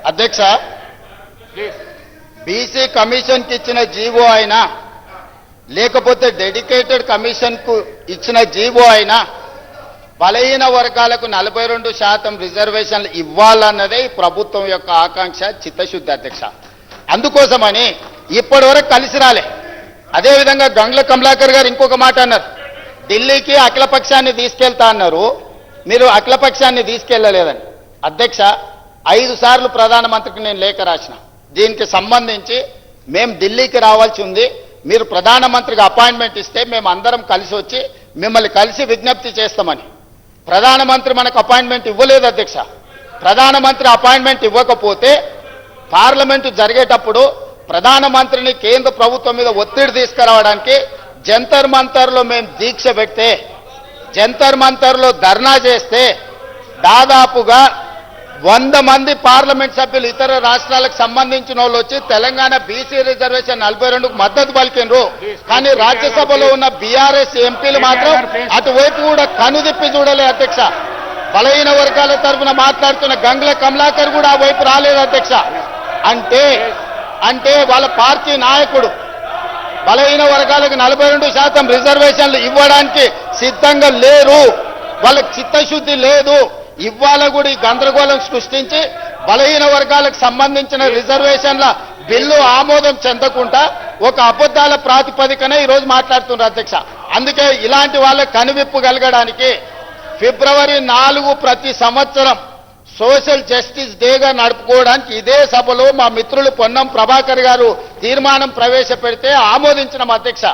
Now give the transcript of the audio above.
అధ్యక్ష, BC commission కి ఇచ్చిన జీవో అయినా లేకపోతే డెడికేటెడ్ కమిషన్ కు ఇచ్చిన జీవో అయినా బలహీన వర్గాలకు 42% రిజర్వేషన్లు ఇవ్వాలన్నదే ఈ ప్రభుత్వం యొక్క ఆకాంక్ష, చిత్తశుద్ధి అధ్యక్ష. అందుకోసమని ఇప్పటి వరకు కలిసి రాలే. అదేవిధంగా గంగ్ల కమలాకర్ గారు ఇంకొక మాట అన్నారు, ఢిల్లీకి అఖిలపక్షాన్ని తీసుకెళ్తా అన్నారు, మీరు అఖిలపక్షాన్ని తీసుకెళ్లలేదని. అధ్యక్ష, 5 సార్లు ప్రధానమంత్రికి నేను లేఖ రాసిన, దీనికి సంబంధించి మేము ఢిల్లీకి రావాల్సి ఉంది, మీరు ప్రధానమంత్రికి అపాయింట్మెంట్ ఇస్తే మేము అందరం కలిసి వచ్చి మిమ్మల్ని కలిసి విజ్ఞప్తి చేస్తామని. ప్రధానమంత్రి మనకు అపాయింట్మెంట్ ఇవ్వలేదు అధ్యక్ష. ప్రధానమంత్రి అపాయింట్మెంట్ ఇవ్వకపోతే పార్లమెంటు జరిగేటప్పుడు ప్రధానమంత్రిని కేంద్ర ప్రభుత్వం మీద ఒత్తిడి తీసుకురావడానికి జంతర్ మంతర్లో మేము దీక్ష పెడితే, జంతర్ మంతర్లో ధర్నా చేస్తే దాదాపుగా 100 మంది పార్లమెంట్ సభ్యులు ఇతర రాష్ట్రాలకు సంబంధించిన వాళ్ళు వచ్చి తెలంగాణ బీసీ రిజర్వేషన్ 42కు మద్దతు పలికినరు. కానీ రాజ్యసభలో ఉన్న బీఆర్ఎస్ ఎంపీలు మాత్రం అటువైపు కూడా కనుదిప్పి చూడలే అధ్యక్ష. బలహీన వర్గాల తరఫున మాట్లాడుతున్న గంగ్ల కమలాకర్ కూడా ఆ వైపు రాలేదు అధ్యక్ష. అంటే వాళ్ళ పార్టీ నాయకుడు బలహీన వర్గాలకు 42% రిజర్వేషన్లు ఇవ్వడానికి సిద్ధంగా లేరు, వాళ్ళకి చిత్తశుద్ధి లేదు. ఇవాళ కూడా ఈ గందరగోళం సృష్టించి బలహీన వర్గాలకు సంబంధించిన రిజర్వేషన్ల బిల్లు ఆమోదం చెందకుండా ఒక అబద్ధాల ప్రాతిపదికనే ఈరోజు మాట్లాడుతున్నారు అధ్యక్ష. అందుకే ఇలాంటి వాళ్ళకి కనువిప్పు కలగడానికి ఫిబ్రవరి 4 ప్రతి సంవత్సరం సోషల్ జస్టిస్ డేగా నడుపుకోవడానికి ఇదే సభలో మా మిత్రులు పొన్నం ప్రభాకర్ గారు తీర్మానం ప్రవేశపెడితే ఆమోదించిన అధ్యక్ష.